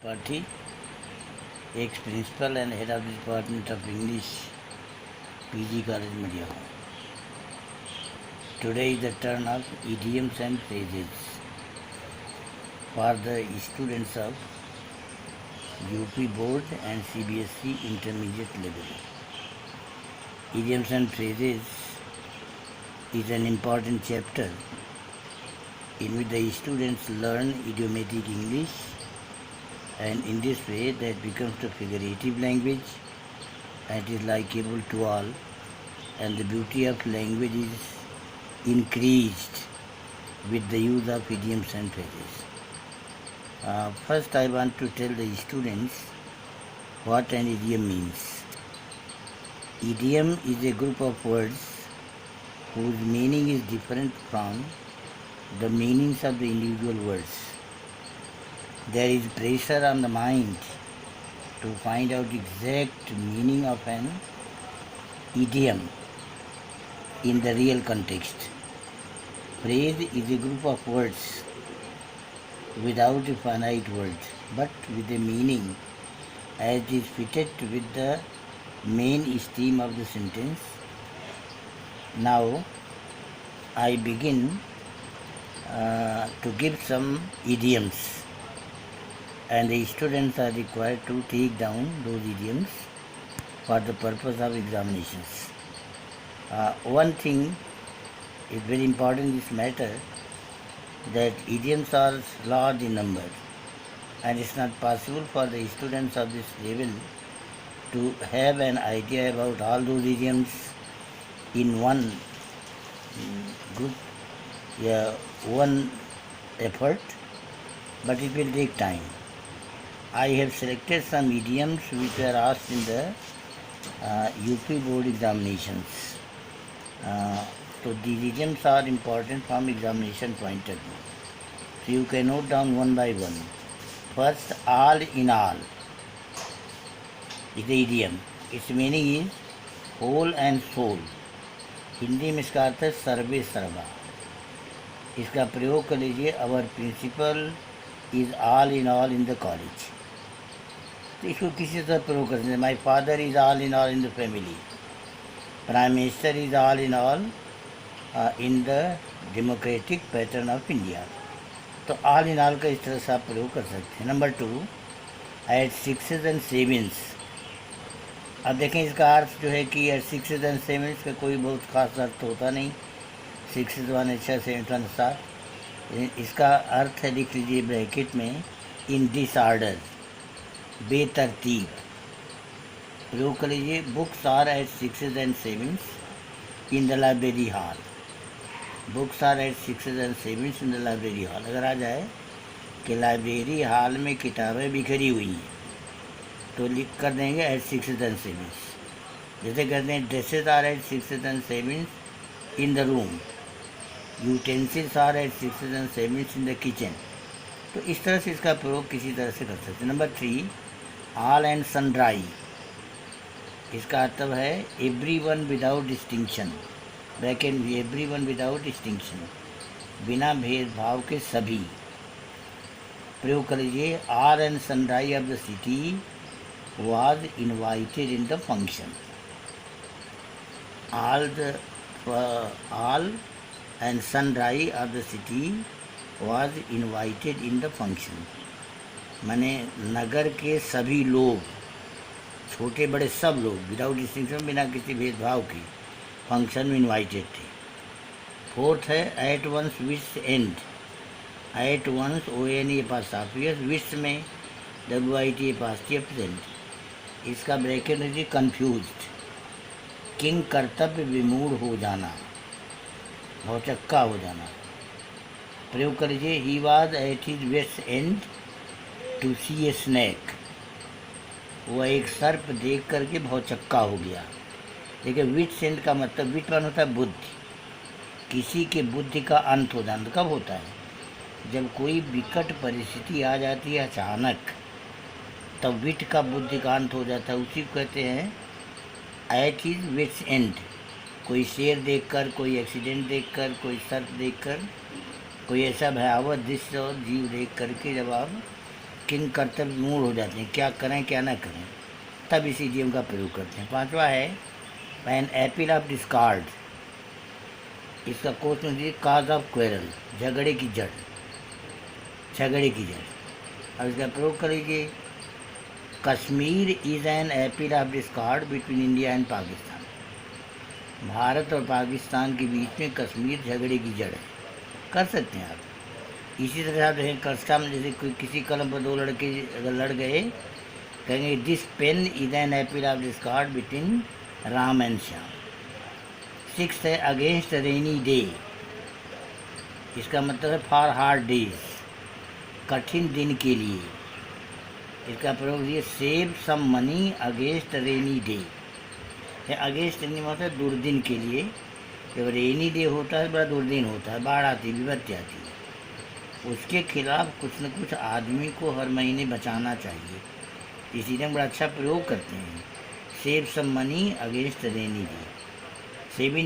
Tripathi, ex-principal and head of the Department of English, PG College, Madhya. Today is the turn of idioms and phrases for the students of UP Board and CBSE intermediate level. Idioms and phrases is an important chapter in which the students learn idiomatic English, and in this way that becomes the figurative language and is likable to all, and the beauty of language is increased with the use of idioms and phrases. First I want to tell the students what an idiom means. Idiom is a group of words whose meaning is different from the meanings of the individual words. There is pressure on the mind to find out exact meaning of an idiom in the real context. Phrase is a group of words without a finite word, but with a meaning as is fitted with the main theme of the sentence. Now I begin to give some idioms, and the students are required to take down those idioms for the purpose of examinations. One thing is very important in this matter, that idioms are large in number, and it's not possible for the students of this level to have an idea about all those idioms in one group, one effort, but it will take time. I have selected some idioms which were asked in the UP board examinations. So these idioms are important from examination point of view. So you can note down one by one. First, all in all is the idiom. Its meaning is whole and soul. Hindi में इसका अर्थ है सर्वे सर्वा. इसका प्रयोग कर लीजिए. Our principal is all in the college. तो इसको किसी तरह प्रयोग कर सकते हैं. My father is all in the family. Prime minister is all in the democratic pattern of India. तो ऑल इन ऑल का इस तरह से आप प्रयोग कर सकते हैं. Number 2, at sixes and sevens. अब देखें इसका अर्थ जो है कि एट सिक्सेस एंड सेवेंस का कोई बहुत खास अर्थ होता नहीं. 6 1 6 7 1 7. इसका अर्थ है, लिख लीजिए ब्रैकेट में, इन डिसऑर्डर, बेतरतीब. प्रयोग कर लीजिए. Books are at sixes and sevens in the library hall. Books are at sixes and sevens in the library hall. अगर आ जाए कि लाइब्रेरी हॉल में किताबें बिखरी हुई हैं, तो लिख कर देंगे एट सिक्सेस एंड सेवेंस. जैसे कहते हैं dresses are at sixes and sevens in the room. Utensils are at sixes and sevens in the kitchen. तो इस तरह से इसका प्रयोग किसी तरह से कर सकते हैं. Number 3, all and sundry. इसका अर्थ है every one without distinction. Bracket में एवरी वन विदाउट डिस्टिंक्शन, बिना भेदभाव के सभी. प्रयोग कर लीजिए. All and sundry of the city was invited in the function. All and sundry of the city was invited in the function. माने नगर के सभी लोग, छोटे बड़े सब लोग, विदाउट डिस्टिंक्शन, बिना किसी भेदभाव के, फंक्शन में इन्वाइटेड थे. 4th है at one's wit's end. At one's ONE past wit's में WIT पास्ट प्रेजेंट. इसका ब्रैकेट है जी कन्फ्यूज्ड. किंग कर्तव्य विमूढ़ हो जाना, भौचक्का हो जाना. प्रयोग कर लीजिए. ही वॉज एट हिज वेस्ट end to see a snake. वह एक सर्प देख करके भौचक्का हो गया. देखिए विट्स एंड का मतलब, विट वन होता है बुद्धि. किसी के बुद्धि का अंत हो जाना कब होता है? जब कोई विकट परिस्थिति आ जाती है अचानक, तब विट का बुद्धि का अंत हो जाता है. उसी को कहते हैं एट हिज विट्स एंड. कोई शेर देखकर, कोई एक्सीडेंट देखकर, कोई सर्प देखकर, कोई ऐसा भयावह दृश्य और जीव देख करके जब आप किंग कर्तव्य मूड हो जाते हैं, क्या करें क्या ना करें, तब इस इडियम का प्रयोग करते हैं। पांचवा है एन एपिल ऑफ डिस्कार्ड। इसका क्वेश्चन दीजिए काज ऑफ क्वेरल, झगड़े की जड़, झगड़े की जड़। अब इसका प्रयोग करेंगे Kashmir is an apple of discord between India and Pakistan. Bharat और पाकिस्तान के बीच में कश्मीर झगड़े की जड़ है, कर सकते हैं आप। इसी तरह आप देखें कस्टम, जैसे कोई किसी कलम पर दो लड़के अगर लड़ गए, कहेंगे this pen is an apple of discord between Ram and Shyam. Six है अगेंस्ट रेनी डे। इसका मतलब है फॉर हार्ड डेज, कठिन दिन के लिए। इसका प्रयोग ये save some money against rainy day. Against rainy मतलब है दुर्दिन के लिए। जब रेनी डे होता है बड़ा दुर्दिन होता है, बाढ़ आती, विपत्ति आती है, उसके खिलाफ कुछ न कुछ आदमी को हर महीने बचाना चाहिए, इसीलिए हम बड़ा अच्छा प्रयोग करते हैं। Save some money against rainy day. Saving